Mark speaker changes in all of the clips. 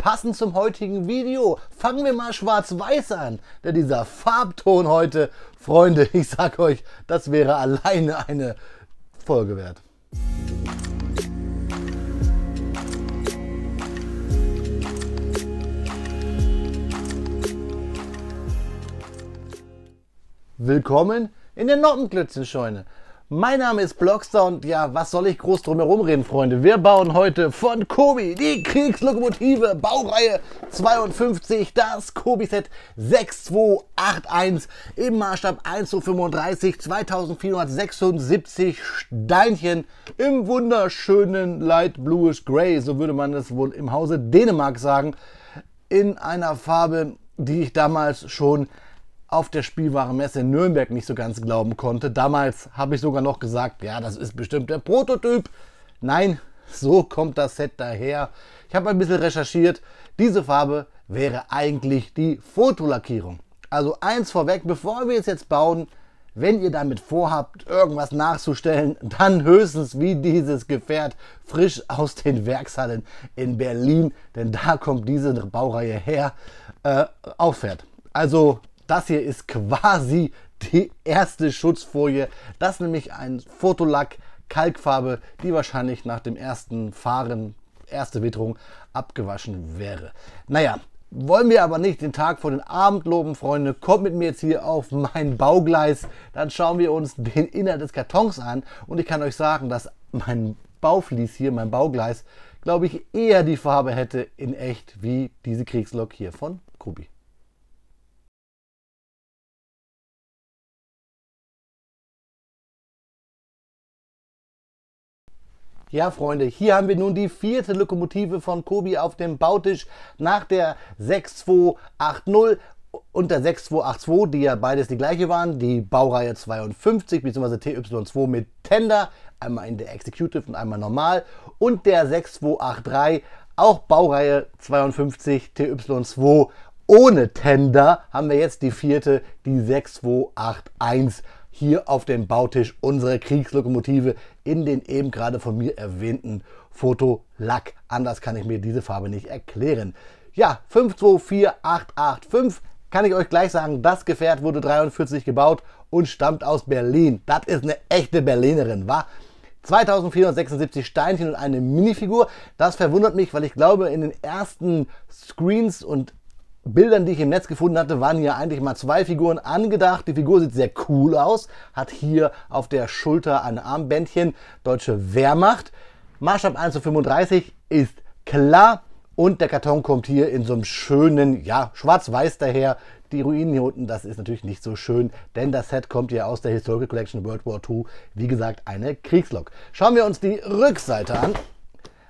Speaker 1: passend zum heutigen Video. Fangen wir mal schwarz-weiß an, denn dieser Farbton heute, Freunde, ich sag euch, das wäre alleine eine Folge wert. Willkommen in der Noppenklötzchenscheune. Mein Name ist Blockstar und ja, was soll ich groß drum herum reden, Freunde? Wir bauen heute von Kobi die Kriegslokomotive Baureihe 52, das Kobi-Set 6281 im Maßstab 1:35, 2476 Steinchen im wunderschönen Light Bluish Grey, so würde man es wohl im Hause Dänemark sagen, in einer Farbe, die ich damals schon auf der Spielwarenmesse in Nürnberg nicht so ganz glauben konnte. Damals habe ich sogar noch gesagt, ja, das ist bestimmt der Prototyp. Nein, so kommt das Set daher. Ich habe ein bisschen recherchiert. Diese Farbe wäre eigentlich die Fotolackierung. Also eins vorweg, bevor wir es jetzt bauen, wenn ihr damit vorhabt, irgendwas nachzustellen, dann höchstens wie dieses Gefährt frisch aus den Werkshallen in Berlin, denn da kommt diese Baureihe her, auffährt. Also das hier ist quasi die erste Schutzfolie. Das ist nämlich ein Fotolack, Kalkfarbe, die wahrscheinlich nach dem ersten Fahren, erste Witterung, abgewaschen wäre. Naja, wollen wir aber nicht den Tag vor den Abend loben, Freunde. Kommt mit mir jetzt hier auf mein Baugleis. Dann schauen wir uns den Inhalt des Kartons an. Und ich kann euch sagen, dass mein Bauflies hier, mein Baugleis, glaube ich, eher die Farbe hätte in echt wie diese Kriegslok hier von Kobi. Ja, Freunde, hier haben wir nun die vierte Lokomotive von Kobi auf dem Bautisch nach der 6280 und der 6282, die ja beides die gleiche waren, die Baureihe 52 bzw. TY2 mit Tender, einmal in der Executive und einmal normal, und der 6283, auch Baureihe 52 TY2 ohne Tender, haben wir jetzt die vierte, die 6281. Hier auf dem Bautisch unsere Kriegslokomotive in den eben gerade von mir erwähnten Fotolack. Anders kann ich mir diese Farbe nicht erklären. Ja, 524885 kann ich euch gleich sagen, das Gefährt wurde 43 gebaut und stammt aus Berlin. Das ist eine echte Berlinerin, wa? 2476 Steinchen und eine Minifigur. Das verwundert mich, weil ich glaube, in den ersten Screens und Bildern, die ich im Netz gefunden hatte, waren hier eigentlich mal zwei Figuren angedacht. Die Figur sieht sehr cool aus, hat hier auf der Schulter ein Armbändchen, Deutsche Wehrmacht. Maßstab 1:35 ist klar und der Karton kommt hier in so einem schönen, ja, schwarz-weiß daher. Die Ruinen hier unten, das ist natürlich nicht so schön, denn das Set kommt ja aus der Historical Collection World War II. Wie gesagt, eine Kriegslok. Schauen wir uns die Rückseite an.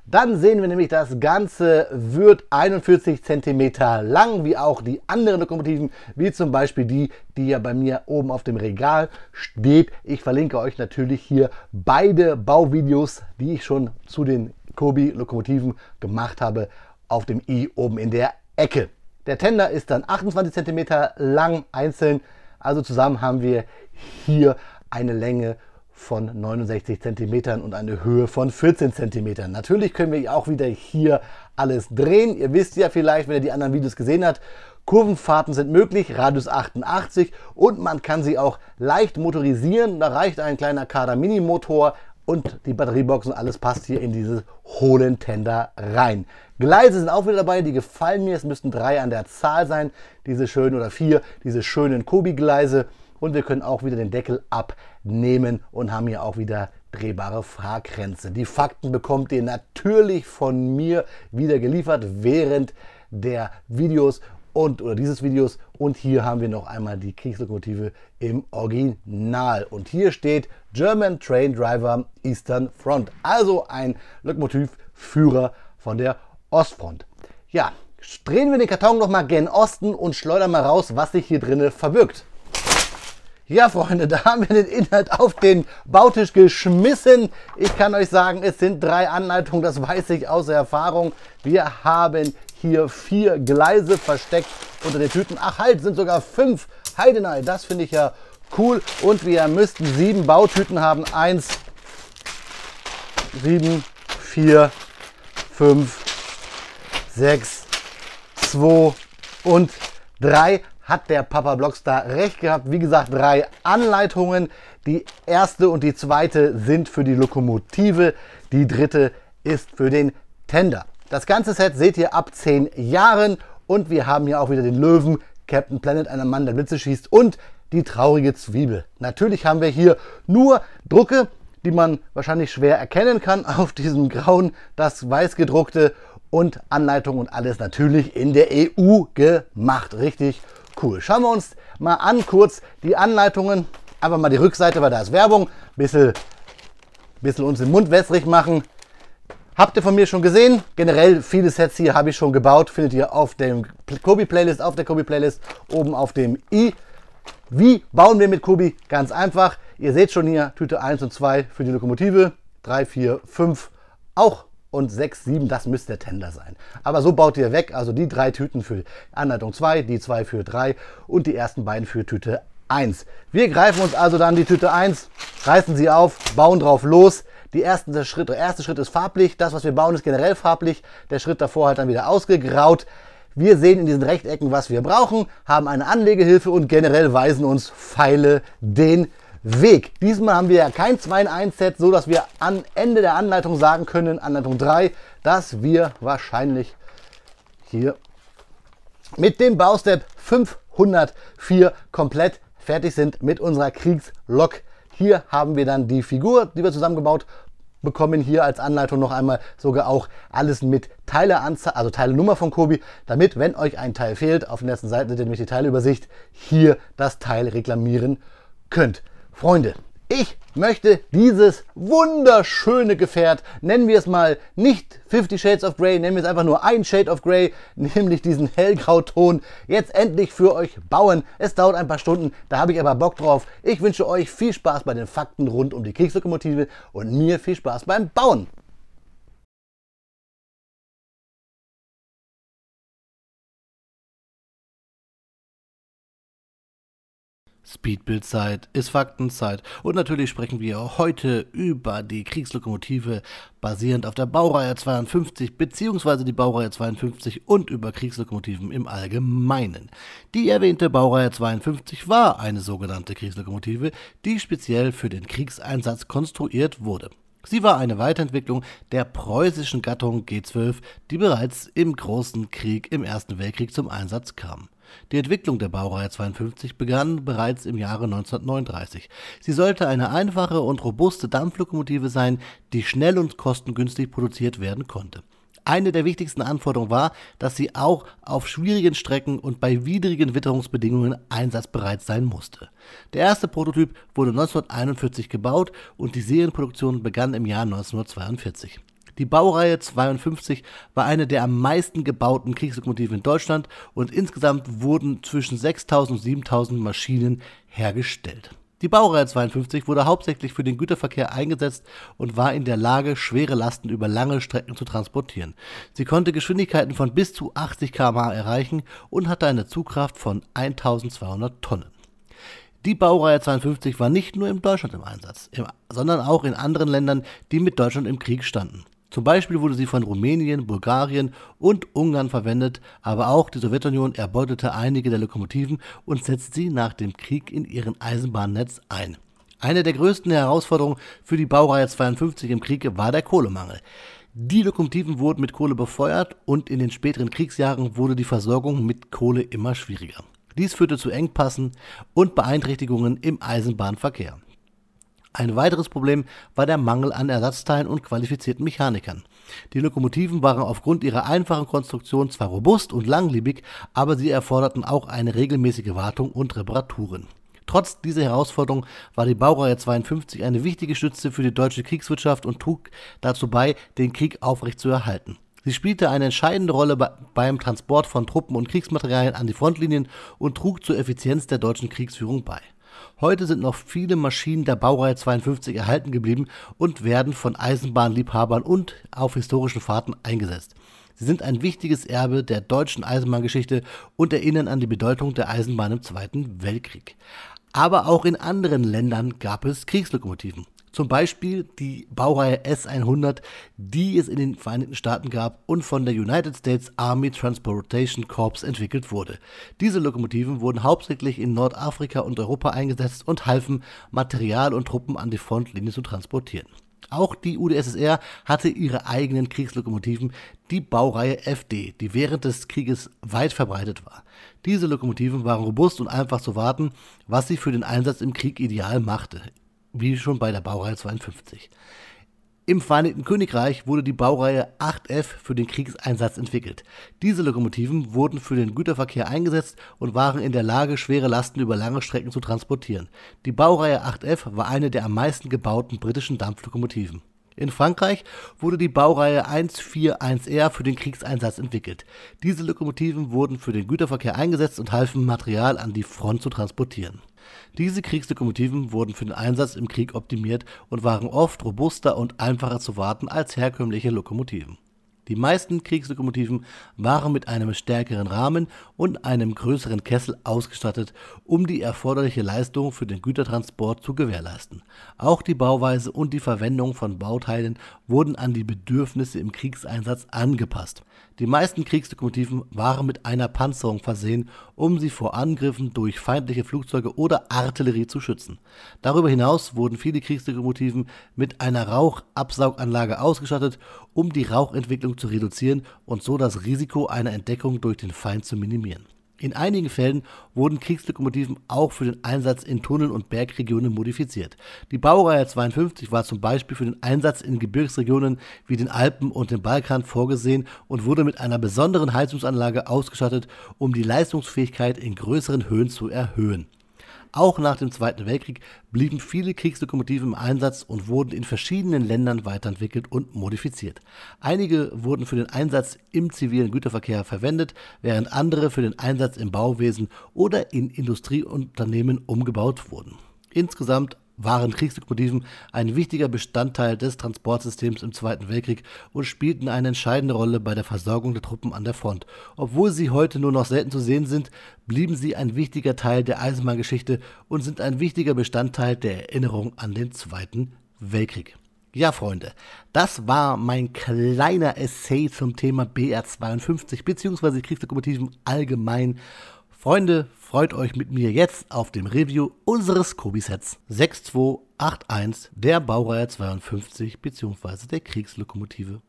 Speaker 1: Dann sehen wir nämlich, das Ganze wird 41 cm lang, wie auch die anderen Lokomotiven, wie zum Beispiel die ja bei mir oben auf dem Regal steht. Ich verlinke euch natürlich hier beide Bauvideos, die ich schon zu den Kobi-Lokomotiven gemacht habe, auf dem i oben in der Ecke. Der Tender ist dann 28 cm lang einzeln, also zusammen haben wir hier eine Länge von 69 cm und eine Höhe von 14 cm. Natürlich können wir auch wieder hier alles drehen. Ihr wisst ja vielleicht, wenn ihr die anderen Videos gesehen habt, Kurvenfahrten sind möglich, Radius 88 und man kann sie auch leicht motorisieren. Da reicht ein kleiner Kader Mini-Motor und die Batterieboxen, alles passt hier in dieses hohlen Tender rein. Gleise sind auch wieder dabei, die gefallen mir. Es müssten 3 an der Zahl sein, diese schönen, oder 4, diese schönen Kobi-Gleise. Und wir können auch wieder den Deckel abnehmen und haben hier auch wieder drehbare Fahrkränze. Die Fakten bekommt ihr natürlich von mir wieder geliefert während der Videos oder dieses Videos. Und hier haben wir noch einmal die Kriegslokomotive im Original. Und hier steht German Train Driver Eastern Front. Also ein Lokomotivführer von der Ostfront. Ja, drehen wir den Karton noch mal gen Osten und schleudern mal raus, was sich hier drinnen verbirgt. Ja, Freunde, da haben wir den Inhalt auf den Bautisch geschmissen. Ich kann euch sagen, es sind 3 Anleitungen, das weiß ich aus Erfahrung. Wir haben hier 4 Gleise versteckt unter den Tüten. Ach halt, sind sogar 5. Heidenei, das finde ich ja cool. Und wir müssten 7 Bautüten haben. 1, 7, 4, 5, 6, 2 und 3 hat der Papa Blockstar recht gehabt. Wie gesagt, 3 Anleitungen. Die erste und die zweite sind für die Lokomotive. Die dritte ist für den Tender. Das ganze Set seht ihr ab 10 Jahren. Und wir haben hier auch wieder den Löwen, Captain Planet, einer Mann, der Blitze schießt, und die traurige Zwiebel. Natürlich haben wir hier nur Drucke, die man wahrscheinlich schwer erkennen kann auf diesem grauen, das weiß gedruckte, und Anleitung und alles natürlich in der EU gemacht. Richtig cool. Schauen wir uns mal an kurz die Anleitungen. Einfach mal die Rückseite, weil da ist Werbung. Bisschen uns den Mund wässrig machen. Habt ihr von mir schon gesehen? Generell viele Sets hier habe ich schon gebaut. Findet ihr auf dem Kobi-Playlist, auf der Kobi-Playlist, oben auf dem i. Wie bauen wir mit Kobi? Ganz einfach. Ihr seht schon hier Tüte 1 und 2 für die Lokomotive. 3, 4, 5 auch. Und 6, 7, das müsste der Tender sein. Aber so baut ihr weg. Also die 3 Tüten für Anleitung 2, die 2 für 3 und die ersten beiden für Tüte 1. Wir greifen uns also dann die Tüte 1, reißen sie auf, bauen drauf los. Der erste Schritt ist farblich. Das, was wir bauen, ist generell farblich. Der Schritt davor halt dann wieder ausgegraut. Wir sehen in diesen Rechtecken, was wir brauchen, haben eine Anlegehilfe und generell weisen uns Pfeile den Weg. Diesmal haben wir ja kein 2 in 1 Set, so dass wir am Ende der Anleitung sagen können, Anleitung 3, dass wir wahrscheinlich hier mit dem Baustep 504 komplett fertig sind mit unserer Kriegslok. Hier haben wir dann die Figur, die wir zusammengebaut bekommen. Hier als Anleitung noch einmal sogar auch alles mit Teileanzahl, also Teilenummer von Kobi, damit, wenn euch ein Teil fehlt, auf den ersten Seiten seht ihr nämlich die Teileübersicht, hier das Teil reklamieren könnt. Freunde, ich möchte dieses wunderschöne Gefährt, nennen wir es mal nicht 50 Shades of Grey, nennen wir es einfach nur ein Shade of Grey, nämlich diesen hellgrauton, jetzt endlich für euch bauen. Es dauert ein paar Stunden, da habe ich aber Bock drauf. Ich wünsche euch viel Spaß bei den Fakten rund um die Kriegslokomotive und mir viel Spaß beim Bauen.
Speaker 2: Speedbildzeit ist Faktenzeit und natürlich sprechen wir heute über die Kriegslokomotive basierend auf der Baureihe 52 bzw. die Baureihe 52 und über Kriegslokomotiven im Allgemeinen. Die erwähnte Baureihe 52 war eine sogenannte Kriegslokomotive, die speziell für den Kriegseinsatz konstruiert wurde. Sie war eine Weiterentwicklung der preußischen Gattung G12, die bereits im Großen Krieg im Ersten Weltkrieg zum Einsatz kam. Die Entwicklung der Baureihe 52 begann bereits im Jahre 1939. Sie sollte eine einfache und robuste Dampflokomotive sein, die schnell und kostengünstig produziert werden konnte. Eine der wichtigsten Anforderungen war, dass sie auch auf schwierigen Strecken und bei widrigen Witterungsbedingungen einsatzbereit sein musste. Der erste Prototyp wurde 1941 gebaut und die Serienproduktion begann im Jahr 1942. Die Baureihe 52 war eine der am meisten gebauten Kriegslokomotiven in Deutschland und insgesamt wurden zwischen 6.000 und 7.000 Maschinen hergestellt. Die Baureihe 52 wurde hauptsächlich für den Güterverkehr eingesetzt und war in der Lage, schwere Lasten über lange Strecken zu transportieren. Sie konnte Geschwindigkeiten von bis zu 80 km/h erreichen und hatte eine Zugkraft von 1.200 Tonnen. Die Baureihe 52 war nicht nur in Deutschland im Einsatz, sondern auch in anderen Ländern, die mit Deutschland im Krieg standen. Zum Beispiel wurde sie von Rumänien, Bulgarien und Ungarn verwendet, aber auch die Sowjetunion erbeutete einige der Lokomotiven und setzte sie nach dem Krieg in ihren Eisenbahnnetz ein. Eine der größten Herausforderungen für die Baureihe 52 im Krieg war der Kohlemangel. Die Lokomotiven wurden mit Kohle befeuert und in den späteren Kriegsjahren wurde die Versorgung mit Kohle immer schwieriger. Dies führte zu Engpassen und Beeinträchtigungen im Eisenbahnverkehr. Ein weiteres Problem war der Mangel an Ersatzteilen und qualifizierten Mechanikern. Die Lokomotiven waren aufgrund ihrer einfachen Konstruktion zwar robust und langlebig, aber sie erforderten auch eine regelmäßige Wartung und Reparaturen. Trotz dieser Herausforderung war die Baureihe 52 eine wichtige Stütze für die deutsche Kriegswirtschaft und trug dazu bei, den Krieg aufrechtzuerhalten. Sie spielte eine entscheidende Rolle beim Transport von Truppen und Kriegsmaterialien an die Frontlinien und trug zur Effizienz der deutschen Kriegsführung bei. Heute sind noch viele Maschinen der Baureihe 52 erhalten geblieben und werden von Eisenbahnliebhabern und auf historischen Fahrten eingesetzt. Sie sind ein wichtiges Erbe der deutschen Eisenbahngeschichte und erinnern an die Bedeutung der Eisenbahn im Zweiten Weltkrieg. Aber auch in anderen Ländern gab es Kriegslokomotiven. Zum Beispiel die Baureihe S100, die es in den Vereinigten Staaten gab und von der United States Army Transportation Corps entwickelt wurde. Diese Lokomotiven wurden hauptsächlich in Nordafrika und Europa eingesetzt und halfen, Material und Truppen an die Frontlinie zu transportieren. Auch die UdSSR hatte ihre eigenen Kriegslokomotiven, die Baureihe FD, die während des Krieges weit verbreitet war. Diese Lokomotiven waren robust und einfach zu warten, was sie für den Einsatz im Krieg ideal machte, wie schon bei der Baureihe 52. Im Vereinigten Königreich wurde die Baureihe 8F für den Kriegseinsatz entwickelt. Diese Lokomotiven wurden für den Güterverkehr eingesetzt und waren in der Lage, schwere Lasten über lange Strecken zu transportieren. Die Baureihe 8F war eine der am meisten gebauten britischen Dampflokomotiven. In Frankreich wurde die Baureihe 141R für den Kriegseinsatz entwickelt. Diese Lokomotiven wurden für den Güterverkehr eingesetzt und halfen, Material an die Front zu transportieren. Diese Kriegslokomotiven wurden für den Einsatz im Krieg optimiert und waren oft robuster und einfacher zu warten als herkömmliche Lokomotiven. Die meisten Kriegslokomotiven waren mit einem stärkeren Rahmen und einem größeren Kessel ausgestattet, um die erforderliche Leistung für den Gütertransport zu gewährleisten. Auch die Bauweise und die Verwendung von Bauteilen wurden an die Bedürfnisse im Kriegseinsatz angepasst. Die meisten Kriegslokomotiven waren mit einer Panzerung versehen, um sie vor Angriffen durch feindliche Flugzeuge oder Artillerie zu schützen. Darüber hinaus wurden viele Kriegslokomotiven mit einer Rauchabsauganlage ausgestattet, um die Rauchentwicklung zu reduzieren und so das Risiko einer Entdeckung durch den Feind zu minimieren. In einigen Fällen wurden Kriegslokomotiven auch für den Einsatz in Tunneln und Bergregionen modifiziert. Die Baureihe 52 war zum Beispiel für den Einsatz in Gebirgsregionen wie den Alpen und dem Balkan vorgesehen und wurde mit einer besonderen Heizungsanlage ausgestattet, um die Leistungsfähigkeit in größeren Höhen zu erhöhen. Auch nach dem Zweiten Weltkrieg blieben viele Kriegslokomotiven im Einsatz und wurden in verschiedenen Ländern weiterentwickelt und modifiziert. Einige wurden für den Einsatz im zivilen Güterverkehr verwendet, während andere für den Einsatz im Bauwesen oder in Industrieunternehmen umgebaut wurden. Insgesamt waren Kriegslokomotiven ein wichtiger Bestandteil des Transportsystems im Zweiten Weltkrieg und spielten eine entscheidende Rolle bei der Versorgung der Truppen an der Front. Obwohl sie heute nur noch selten zu sehen sind, blieben sie ein wichtiger Teil der Eisenbahngeschichte und sind ein wichtiger Bestandteil der Erinnerung an den Zweiten Weltkrieg. Ja, Freunde, das war mein kleiner Essay zum Thema BR52 bzw. Kriegslokomotiven allgemein. Freunde, freut euch mit mir jetzt auf dem Review unseres Kobi-Sets 6281 der Baureihe 52 bzw. der Kriegslokomotive.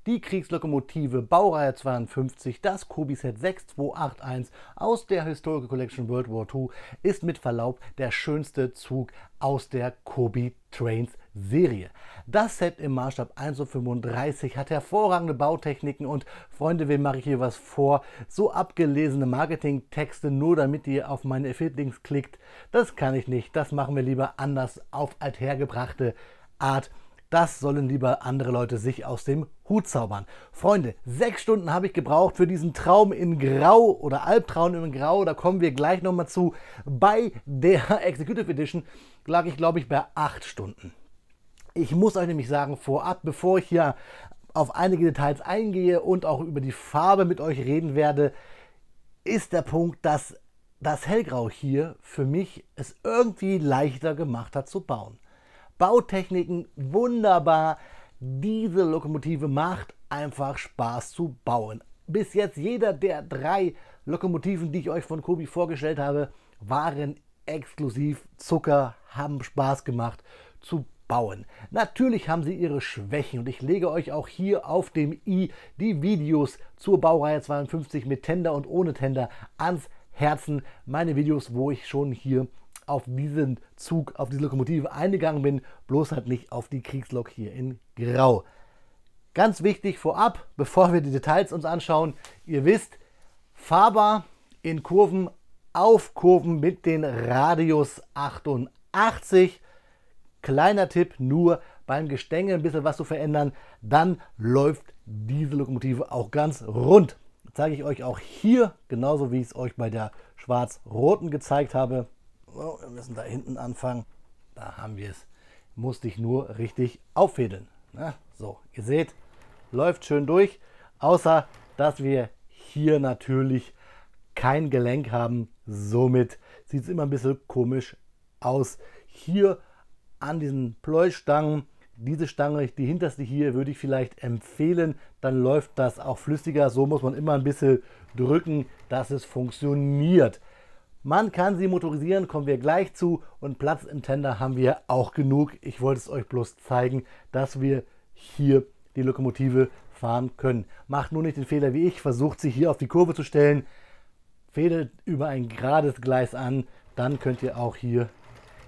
Speaker 1: Die Kriegslokomotive Baureihe 52, das Kobi-Set 6281 aus der Historical Collection World War II, ist mit Verlaub der schönste Zug aus der Kobi Trains Serie. Das Set im Maßstab 1:35 hat hervorragende Bautechniken und Freunde, wem mache ich hier was vor? So abgelesene Marketingtexte nur damit ihr auf meine Affiliate-Links klickt, das kann ich nicht. Das machen wir lieber anders auf althergebrachte Art. Das sollen lieber andere Leute sich aus dem Hut zaubern. Freunde, 6 Stunden habe ich gebraucht für diesen Traum in Grau oder Albtraum in Grau. Da kommen wir gleich nochmal zu. Bei der Executive Edition lag ich, glaube ich, bei 8 Stunden. Ich muss euch nämlich sagen, vorab, bevor ich hier auf einige Details eingehe und auch über die Farbe mit euch reden werde, ist der Punkt, dass das Hellgrau hier für mich es irgendwie leichter gemacht hat zu bauen. Bautechniken wunderbar. Diese Lokomotive macht einfach Spaß zu bauen. Bis jetzt jeder der 3 Lokomotiven, die ich euch von Kobi vorgestellt habe, waren exklusiv Zucker, haben Spaß gemacht zu bauen. Natürlich haben sie ihre Schwächen und ich lege euch auch hier auf dem i die Videos zur Baureihe 52 mit Tender und ohne Tender ans Herzen. Meine Videos, wo ich schon hier auf diesen Zug, auf diese Lokomotive eingegangen bin, bloß halt nicht auf die Kriegslok hier in Grau. Ganz wichtig vorab, bevor wir die Details uns anschauen, ihr wisst, fahrbar in Kurven, auf Kurven mit den Radius 88. Kleiner Tipp, nur beim Gestänge ein bisschen was zu verändern, dann läuft diese Lokomotive auch ganz rund. Das zeige ich euch auch hier, genauso wie ich es euch bei der schwarz-roten gezeigt habe. So, wir müssen da hinten anfangen. Da haben wir es. Musste ich nur richtig auffädeln. Na, so, ihr seht, läuft schön durch. Außer, dass wir hier natürlich kein Gelenk haben. Somit sieht es immer ein bisschen komisch aus hier an diesen Pleuelstangen. Diese Stange, die hinterste hier, würde ich vielleicht empfehlen. Dann läuft das auch flüssiger. So muss man immer ein bisschen drücken, dass es funktioniert. Man kann sie motorisieren, kommen wir gleich zu. Und Platz im Tender haben wir auch genug. Ich wollte es euch bloß zeigen, dass wir hier die Lokomotive fahren können. Macht nur nicht den Fehler wie ich. Versucht sie hier auf die Kurve zu stellen. Fädelt über ein gerades Gleis an. Dann könnt ihr auch hier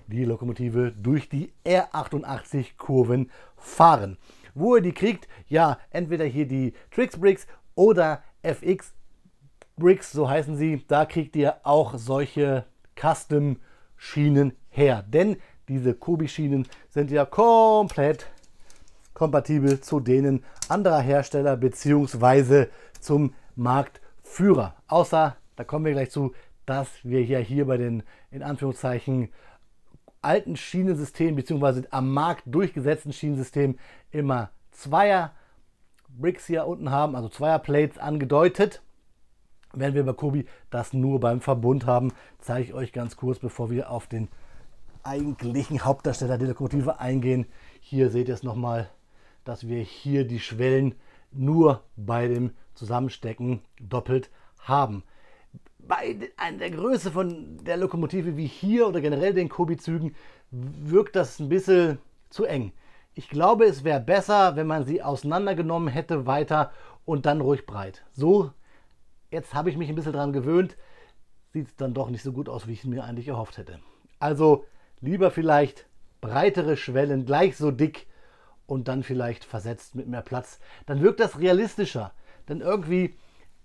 Speaker 1: die Lokomotive durch die R88 Kurven fahren. Wo ihr die kriegt, ja, entweder hier die Trix Bricks oder FX Bricks, so heißen sie. Da kriegt ihr auch solche Custom Schienen her. Denn diese Kobi Schienen sind ja komplett kompatibel zu denen anderer Hersteller bzw. zum Marktführer. Außer, da kommen wir gleich zu, dass wir hier bei den in Anführungszeichen alten Schienensystemen bzw. am Markt durchgesetzten Schienensystemen immer Zweier Bricks hier unten haben, also Zweier Plates angedeutet. Wenn wir bei Kobi das nur beim Verbund haben, zeige ich euch ganz kurz, bevor wir auf den eigentlichen Hauptdarsteller der Lokomotive eingehen. Hier seht ihr es nochmal, dass wir hier die Schwellen nur bei dem Zusammenstecken doppelt haben. Bei der Größe von der Lokomotive wie hier oder generell den Kobi-Zügen wirkt das ein bisschen zu eng. Ich glaube, es wäre besser, wenn man sie auseinandergenommen hätte weiter und dann ruhig breit. So, jetzt habe ich mich ein bisschen dran gewöhnt, sieht es dann doch nicht so gut aus, wie ich es mir eigentlich erhofft hätte. Also lieber vielleicht breitere Schwellen, gleich so dick und dann vielleicht versetzt mit mehr Platz. Dann wirkt das realistischer, denn irgendwie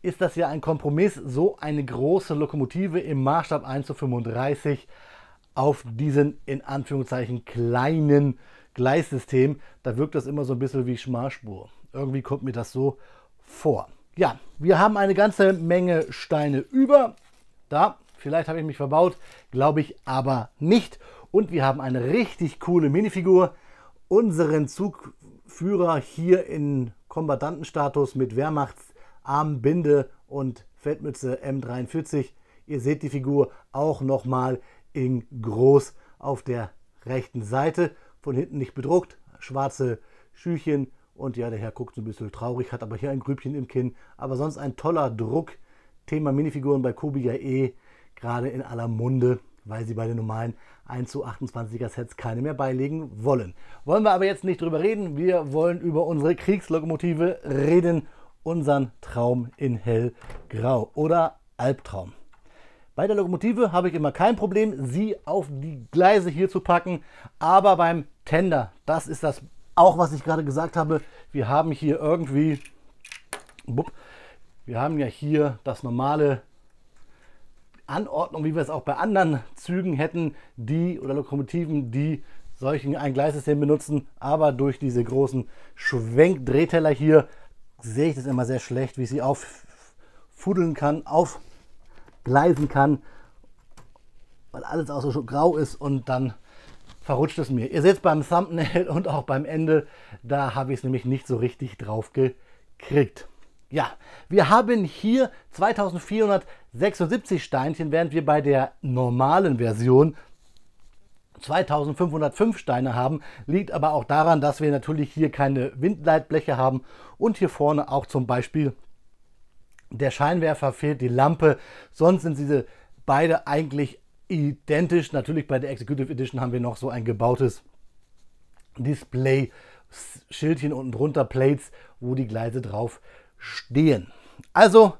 Speaker 1: ist das ja ein Kompromiss, so eine große Lokomotive im Maßstab 1:35 auf diesen in Anführungszeichen kleinen Gleissystem. Da wirkt das immer so ein bisschen wie Schmalspur. Irgendwie kommt mir das so vor. Ja, wir haben eine ganze Menge Steine über. Da, vielleicht habe ich mich verbaut, glaube ich aber nicht. Und wir haben eine richtig coole Minifigur. Unseren Zugführer hier in Kombattantenstatus mit Wehrmachtsarmbinde und Feldmütze M43. Ihr seht die Figur auch nochmal in groß auf der rechten Seite. Von hinten nicht bedruckt, schwarze Schüchchen. Und ja, der Herr guckt so ein bisschen traurig, hat aber hier ein Grübchen im Kinn. Aber sonst ein toller Druck. Thema Minifiguren bei Kobi ja gerade in aller Munde, weil sie bei den normalen 1:28er Sets keine mehr beilegen wollen. Wollen wir aber jetzt nicht drüber reden. Wir wollen über unsere Kriegslokomotive reden. Unseren Traum in hellgrau oder Albtraum. Bei der Lokomotive habe ich immer kein Problem, sie auf die Gleise hier zu packen. Aber beim Tender, das ist das auch, was ich gerade gesagt habe. Wir haben hier irgendwie, wir haben ja hier das normale Anordnung, wie wir es auch bei anderen Zügen hätten, die oder Lokomotiven, die solchen ein Gleissystem benutzen, aber durch diese großen Schwenkdrehteller hier sehe ich das immer sehr schlecht, wie ich sie auffuddeln kann, aufgleisen kann, weil alles auch so grau ist und dann verrutscht es mir. Ihr seht es beim Thumbnail und auch beim Ende, da habe ich es nämlich nicht so richtig drauf gekriegt. Ja, wir haben hier 2476 Steinchen, während wir bei der normalen Version 2505 Steine haben. Liegt aber auch daran, dass wir natürlich hier keine Windleitbleche haben und hier vorne auch zum Beispiel der Scheinwerfer fehlt, die Lampe. Sonst sind diese beide eigentlich identisch. Natürlich bei der Executive Edition haben wir noch so ein gebautes Display, Schildchen unten drunter, Plates, wo die Gleise drauf stehen. Also,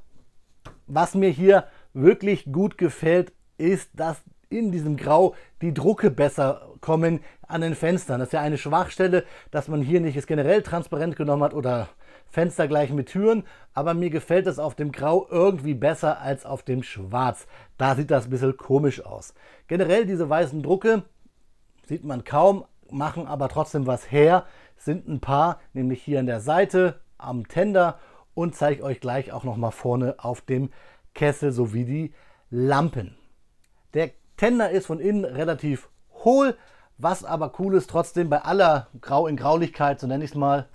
Speaker 1: was mir hier wirklich gut gefällt, ist, dass in diesem Grau die Drucke besser kommen an den Fenstern. Das ist ja eine Schwachstelle, dass man hier nicht es generell transparent genommen hat oder Fenster gleich mit Türen, aber mir gefällt das auf dem Grau irgendwie besser als auf dem Schwarz. Da sieht das ein bisschen komisch aus. Generell diese weißen Drucke sieht man kaum, machen aber trotzdem was her. Sind ein paar, nämlich hier an der Seite, am Tender und zeige euch gleich auch noch mal vorne auf dem Kessel sowie die Lampen. Der Tender ist von innen relativ hohl, was aber cool ist trotzdem bei aller Grau in Graulichkeit, so nenne ich es mal,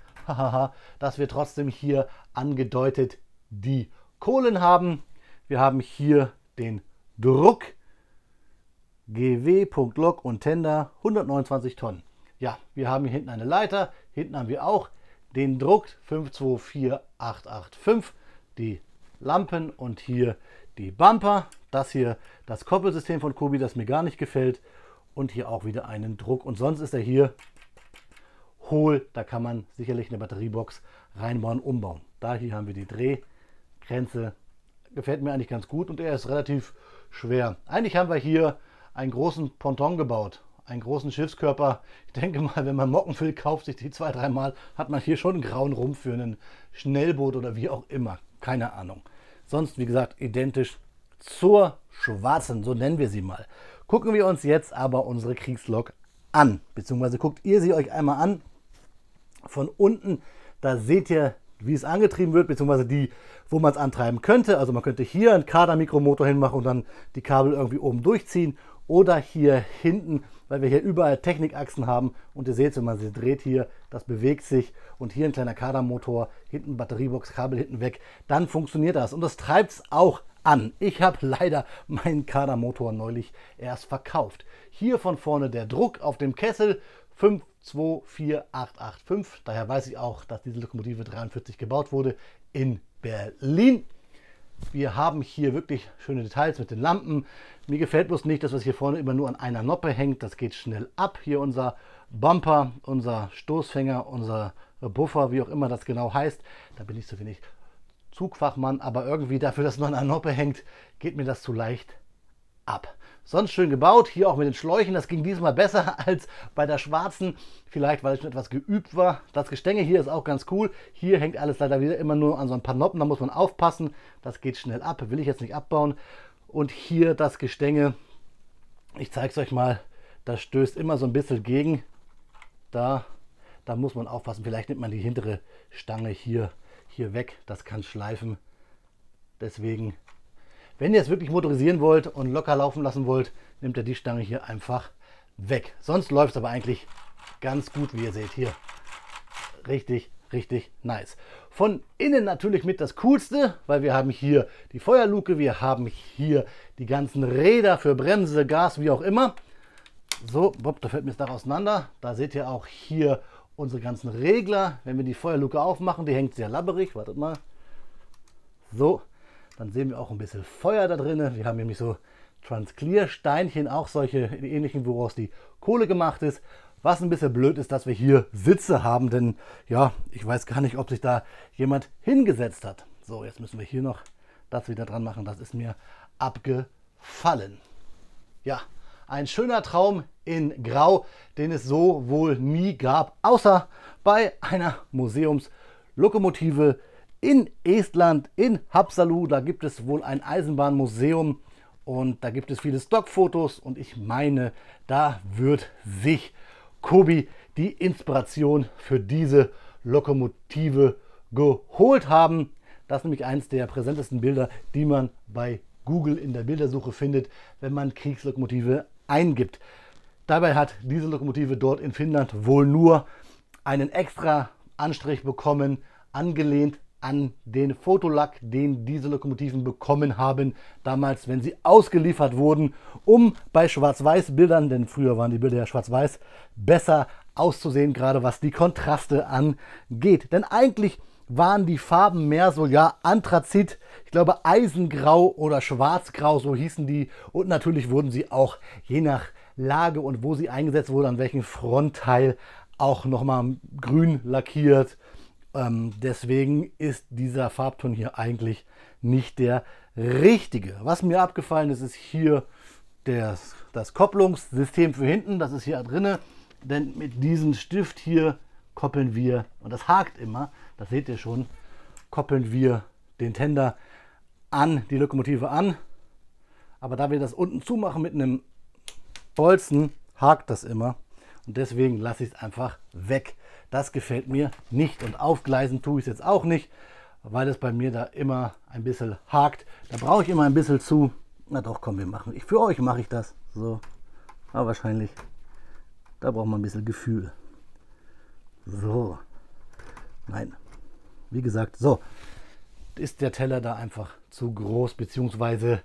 Speaker 1: dass wir trotzdem hier angedeutet die Kohlen haben. Wir haben hier den Druck, GW.log und Tender 129 Tonnen. Ja, wir haben hier hinten eine Leiter, hinten haben wir auch den Druck 524885, die Lampen und hier die Bumper. Das hier das Koppelsystem von Kobi, das mir gar nicht gefällt. Und hier auch wieder einen Druck. Und sonst ist er hier hohl. Da kann man sicherlich eine Batteriebox reinbauen, umbauen. Da hier haben wir die Drehgrenze. Gefällt mir eigentlich ganz gut und er ist relativ schwer. Eigentlich haben wir hier einen großen Ponton gebaut. Einen großen Schiffskörper. Ich denke mal, wenn man Mockenfil kauft, sich die 2-3 Mal, hat man hier schon einen grauen Rumpf für einen Schnellboot oder wie auch immer. Keine Ahnung. Sonst, wie gesagt, identisch zur schwarzen, so nennen wir sie mal. Gucken wir uns jetzt aber unsere Kriegslok an. Beziehungsweise guckt ihr sie euch einmal an. Von unten, da seht ihr, wie es angetrieben wird, beziehungsweise die, wo man es antreiben könnte. Also man könnte hier einen Kader-Mikromotor hinmachen und dann die Kabel irgendwie oben durchziehen. Oder hier hinten, weil wir hier überall Technikachsen haben. Und ihr seht, wenn man sie dreht hier, das bewegt sich. Und hier ein kleiner Kadermotor, hinten Batteriebox, Kabel hinten weg. Dann funktioniert das. Und das treibt es auch an. Ich habe leider meinen Kadermotor neulich erst verkauft. Hier von vorne der Druck auf dem Kessel 524885. Daher weiß ich auch, dass diese Lokomotive 43 gebaut wurde in Berlin. Wir haben hier wirklich schöne Details mit den Lampen. Mir gefällt bloß nicht, dass es hier vorne immer nur an einer Noppe hängt. Das geht schnell ab. Hier unser Bumper, unser Stoßfänger, unser Buffer, wie auch immer das genau heißt. Da bin ich zu wenig Zugfachmann, aber irgendwie dafür, dass es nur an einer Noppe hängt, geht mir das zu leicht ab. Sonst schön gebaut, hier auch mit den Schläuchen, das ging diesmal besser als bei der schwarzen, vielleicht weil ich schon etwas geübt war. Das Gestänge hier ist auch ganz cool, hier hängt alles leider wieder immer nur an so ein paar Noppen, da muss man aufpassen, das geht schnell ab, will ich jetzt nicht abbauen. Und hier das Gestänge, ich zeige es euch mal, das stößt immer so ein bisschen gegen, da muss man aufpassen, vielleicht nimmt man die hintere Stange hier weg, das kann schleifen, deswegen... Wenn ihr es wirklich motorisieren wollt und locker laufen lassen wollt, nehmt ihr die Stange hier einfach weg. Sonst läuft es aber eigentlich ganz gut, wie ihr seht hier. Richtig, richtig nice. Von innen natürlich mit das Coolste, weil wir haben hier die Feuerluke, wir haben hier die ganzen Räder für Bremse, Gas, wie auch immer. So, da fällt mir das Dach auseinander. Da seht ihr auch hier unsere ganzen Regler. Wenn wir die Feuerluke aufmachen, die hängt sehr labberig. Wartet mal. So. Dann sehen wir auch ein bisschen Feuer da drin. Wir haben nämlich so Transclear Steinchen, auch solche ähnlichen, woraus die Kohle gemacht ist. Was ein bisschen blöd ist, dass wir hier Sitze haben, denn ja, ich weiß gar nicht, ob sich da jemand hingesetzt hat. So, jetzt müssen wir hier noch das wieder dran machen. Das ist mir abgefallen. Ja, ein schöner Traum in Grau, den es so wohl nie gab, außer bei einer Museumslokomotive in Estland, in Haapsalu. Da gibt es wohl ein Eisenbahnmuseum und da gibt es viele Stockfotos und ich meine, da wird sich Kobi die Inspiration für diese Lokomotive geholt haben. Das ist nämlich eines der präsentesten Bilder, die man bei Google in der Bildersuche findet, wenn man Kriegslokomotive eingibt. Dabei hat diese Lokomotive dort in Finnland wohl nur einen extra Anstrich bekommen, angelehnt an den Fotolack, den diese Lokomotiven bekommen haben, damals, wenn sie ausgeliefert wurden, um bei Schwarz-Weiß-Bildern, denn früher waren die Bilder ja schwarz-weiß, besser auszusehen, gerade was die Kontraste angeht. Denn eigentlich waren die Farben mehr so, ja, Anthrazit, ich glaube Eisengrau oder Schwarzgrau, so hießen die. Und natürlich wurden sie auch je nach Lage und wo sie eingesetzt wurden, an welchem Frontteil, auch nochmal grün lackiert. Deswegen ist dieser Farbton hier eigentlich nicht der richtige. Was mir abgefallen ist, ist hier das Kopplungssystem für hinten. Das ist hier drin, denn mit diesem Stift hier koppeln wir, und das hakt immer, das seht ihr schon, koppeln wir den Tender an die Lokomotive an. Aber da wir das unten zumachen mit einem Bolzen, hakt das immer. Und deswegen lasse ich es einfach weg. Das gefällt mir nicht. Und aufgleisen tue ich es jetzt auch nicht, weil es bei mir da immer ein bisschen hakt. Da brauche ich immer ein bisschen zu. Na doch, komm, wir machen. Für euch mache ich das. So. Aber wahrscheinlich, da braucht man ein bisschen Gefühl. So. Nein. Wie gesagt, so. Ist der Teller da einfach zu groß, beziehungsweise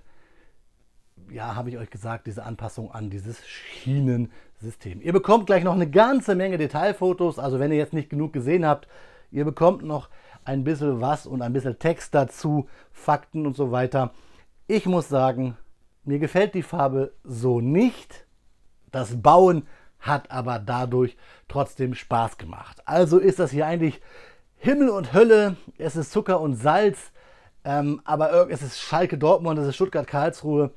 Speaker 1: ja, habe ich euch gesagt, diese Anpassung an dieses Schienensystem. Ihr bekommt gleich noch eine ganze Menge Detailfotos, also wenn ihr jetzt nicht genug gesehen habt, ihr bekommt noch ein bisschen was und ein bisschen Text dazu, Fakten und so weiter. Ich muss sagen, mir gefällt die Farbe so nicht. Das Bauen hat aber dadurch trotzdem Spaß gemacht. Also ist das hier eigentlich Himmel und Hölle, es ist Zucker und Salz, aber es ist Schalke Dortmund, es ist Stuttgart Karlsruhe.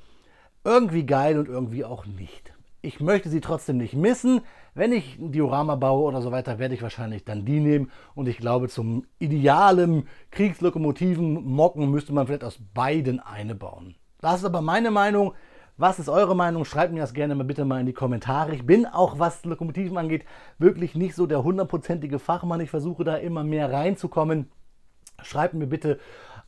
Speaker 1: Irgendwie geil und irgendwie auch nicht. Ich möchte sie trotzdem nicht missen. Wenn ich ein Diorama baue oder so weiter, werde ich wahrscheinlich dann die nehmen. Und ich glaube, zum idealen Kriegslokomotiven-Mocken müsste man vielleicht aus beiden eine bauen. Das ist aber meine Meinung. Was ist eure Meinung? Schreibt mir das gerne mal bitte mal in die Kommentare. Ich bin auch, was Lokomotiven angeht, wirklich nicht so der hundertprozentige Fachmann. Ich versuche da immer mehr reinzukommen. Schreibt mir bitte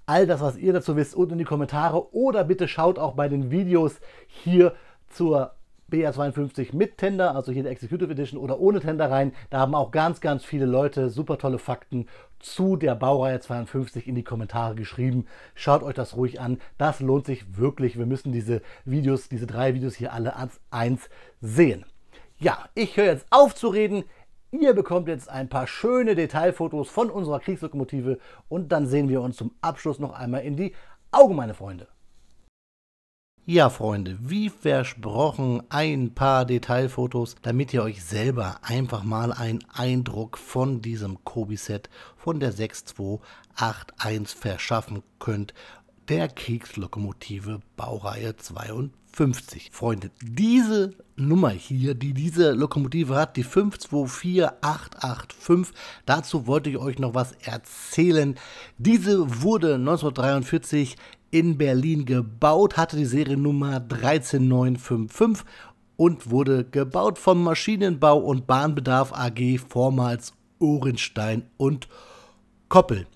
Speaker 1: all das, was ihr dazu wisst, unten in die Kommentare. Oder bitte schaut auch bei den Videos hier zur BR52 mit Tender, also hier der Executive Edition oder ohne Tender rein. Da haben auch ganz viele Leute super tolle Fakten zu der Baureihe 52 in die Kommentare geschrieben. Schaut euch das ruhig an. Das lohnt sich wirklich. Wir müssen diese Videos, diese 3 Videos hier alle als eins sehen. Ja, ich höre jetzt auf zu reden. Ihr bekommt jetzt ein paar schöne Detailfotos von unserer Kriegslokomotive und dann sehen wir uns zum Abschluss noch einmal in die Augen, meine Freunde.
Speaker 2: Ja, Freunde, wie versprochen, ein paar Detailfotos, damit ihr euch selber einfach mal einen Eindruck von diesem Kobi-Set von der 6281 verschaffen könnt, der Kriegslokomotive Baureihe 52. Freunde, diese Nummer hier, die diese Lokomotive hat, die 524885, dazu wollte ich euch noch was erzählen. Diese wurde 1943 in Berlin gebaut, hatte die Seriennummer 13955 und wurde gebaut vom Maschinenbau und Bahnbedarf AG, vormals Ohrenstein und Koppel.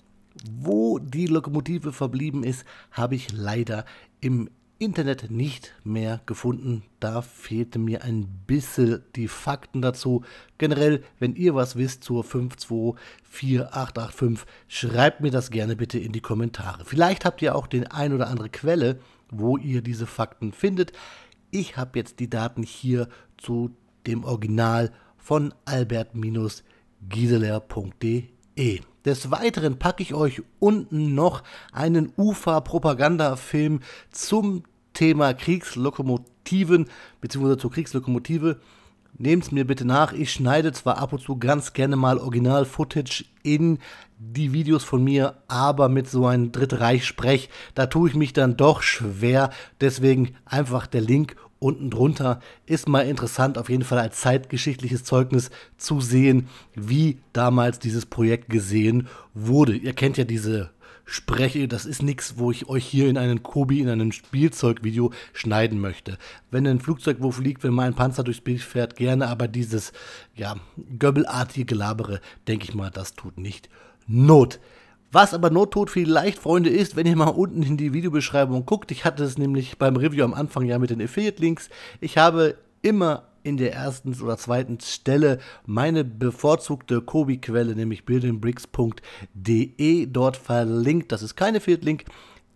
Speaker 2: Wo die Lokomotive verblieben ist, habe ich leider im Internet nicht mehr gefunden. Da fehlte mir ein bisschen die Fakten dazu. Generell, wenn ihr was wisst zur 524885, schreibt mir das gerne bitte in die Kommentare. Vielleicht habt ihr auch den ein oder andere Quelle, wo ihr diese Fakten findet. Ich habe jetzt die Daten hier zu dem Original von albert-gieseler.de. Des Weiteren packe ich euch unten noch einen UFA-Propagandafilm zum Thema Kriegslokomotiven bzw. zur Kriegslokomotive. Nehmt es mir bitte nach, ich schneide zwar ab und zu ganz gerne mal Original-Footage in die Videos von mir, aber mit so einem Dritte Reich-Sprech, da tue ich mich dann doch schwer. Deswegen einfach der Link unten drunter. Ist mal interessant, auf jeden Fall als zeitgeschichtliches Zeugnis zu sehen, wie damals dieses Projekt gesehen wurde. Ihr kennt ja diese Spreche, das ist nichts, wo ich euch hier in einen Kobi, in einem Spielzeugvideo schneiden möchte. Wenn ein Flugzeug wo fliegt, wenn mal ein Panzer durchs Bild fährt, gerne, aber dieses, ja, göbbelartige Gelabere, denke ich mal, das tut nicht Not. Was aber Not tut vielleicht, Freunde, ist, wenn ihr mal unten in die Videobeschreibung guckt. Ich hatte es nämlich beim Review am Anfang ja mit den Affiliate-Links. Ich habe immer in der ersten oder zweiten Stelle meine bevorzugte Kobi-Quelle, nämlich buildingbricks.de, dort verlinkt. Das ist kein Affiliate-Link.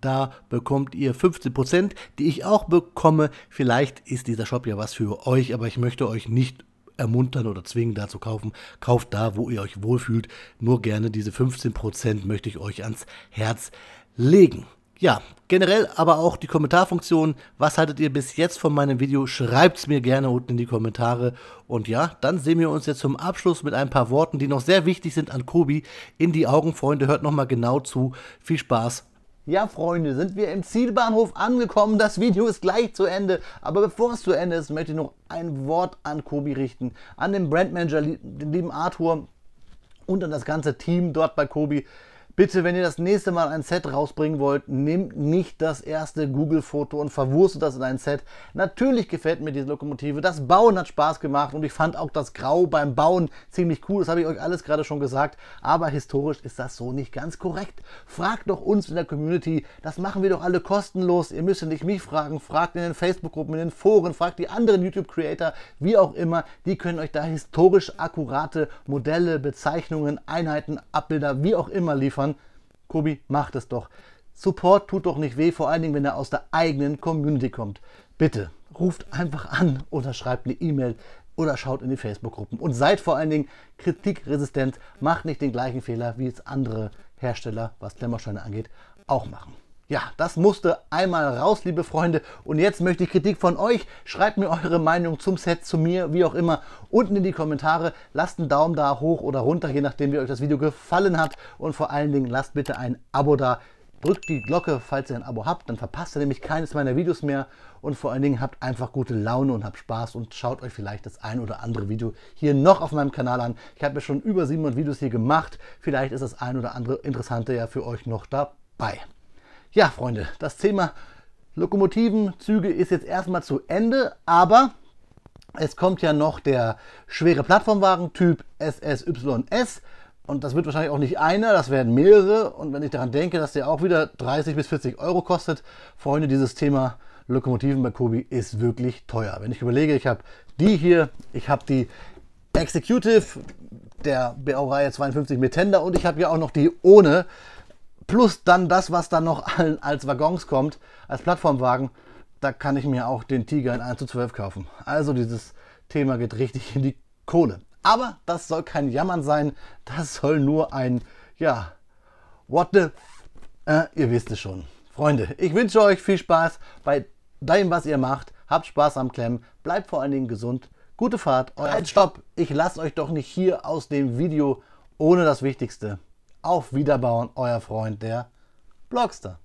Speaker 2: Da bekommt ihr 15%, die ich auch bekomme. Vielleicht ist dieser Shop ja was für euch, aber ich möchte euch nicht ermuntern oder zwingen, da zu kaufen. Kauft da, wo ihr euch wohlfühlt. Nur gerne diese 15% möchte ich euch ans Herz legen. Ja, generell aber auch die Kommentarfunktion. Was haltet ihr bis jetzt von meinem Video? Schreibt es mir gerne unten in die Kommentare. Und ja, dann sehen wir uns jetzt zum Abschluss mit ein paar Worten, die noch sehr wichtig sind an Kobi, in die Augen. Freunde, hört nochmal genau zu. Viel Spaß.
Speaker 1: Ja, Freunde, sind wir im Zielbahnhof angekommen. Das Video ist gleich zu Ende. Aber bevor es zu Ende ist, möchte ich noch ein Wort an Kobi richten. An den Brandmanager, den lieben Arthur und an das ganze Team dort bei Kobi. Bitte, wenn ihr das nächste Mal ein Set rausbringen wollt, nehmt nicht das erste Google-Foto und verwurstet das in ein Set. Natürlich gefällt mir diese Lokomotive. Das Bauen hat Spaß gemacht und ich fand auch das Grau beim Bauen ziemlich cool. Das habe ich euch alles gerade schon gesagt. Aber historisch ist das so nicht ganz korrekt. Fragt doch uns in der Community. Das machen wir doch alle kostenlos. Ihr müsst nicht mich fragen. Fragt in den Facebook-Gruppen, in den Foren. Fragt die anderen YouTube-Creator, wie auch immer. Die können euch da historisch akkurate Modelle, Bezeichnungen, Einheiten, Abbilder, wie auch immer liefern. Kobi, macht es doch. Support tut doch nicht weh, vor allen Dingen, wenn er aus der eigenen Community kommt. Bitte, ruft einfach an oder schreibt eine E-Mail oder schaut in die Facebook-Gruppen und seid vor allen Dingen kritikresistent. Macht nicht den gleichen Fehler, wie es andere Hersteller, was Klemmbausteine angeht, auch machen. Ja, das musste einmal raus, liebe Freunde. Und jetzt möchte ich Kritik von euch. Schreibt mir eure Meinung zum Set, zu mir, wie auch immer, unten in die Kommentare. Lasst einen Daumen da hoch oder runter, je nachdem, wie euch das Video gefallen hat. Und vor allen Dingen lasst bitte ein Abo da. Drückt die Glocke, falls ihr ein Abo habt, dann verpasst ihr nämlich keines meiner Videos mehr. Und vor allen Dingen habt einfach gute Laune und habt Spaß und schaut euch vielleicht das ein oder andere Video hier noch auf meinem Kanal an. Ich habe ja schon über 700 Videos hier gemacht. Vielleicht ist das ein oder andere Interessante ja für euch noch dabei. Ja, Freunde, das Thema Lokomotivenzüge ist jetzt erstmal zu Ende, aber es kommt ja noch der schwere Plattformwagen Typ SSYS. Und das wird wahrscheinlich auch nicht einer, das werden mehrere. Und wenn ich daran denke, dass der auch wieder 30 bis 40 Euro kostet, Freunde, dieses Thema Lokomotiven bei Kobi ist wirklich teuer. Wenn ich überlege, ich habe die hier, ich habe die Executive der Baureihe 52 mit Tender und ich habe ja auch noch die ohne. Plus dann das, was dann noch als Waggons kommt, als Plattformwagen, da kann ich mir auch den Tiger in 1:12 kaufen. Also dieses Thema geht richtig in die Kohle. Aber das soll kein Jammern sein, das soll nur ein, ja, what the, ihr wisst es schon. Freunde, ich wünsche euch viel Spaß bei dem, was ihr macht. Habt Spaß am Klemmen, bleibt vor allen Dingen gesund. Gute Fahrt. Halt, stopp, ich lasse euch doch nicht hier aus dem Video ohne das Wichtigste. Auf Wiederbauen, euer Freund, der Blogster.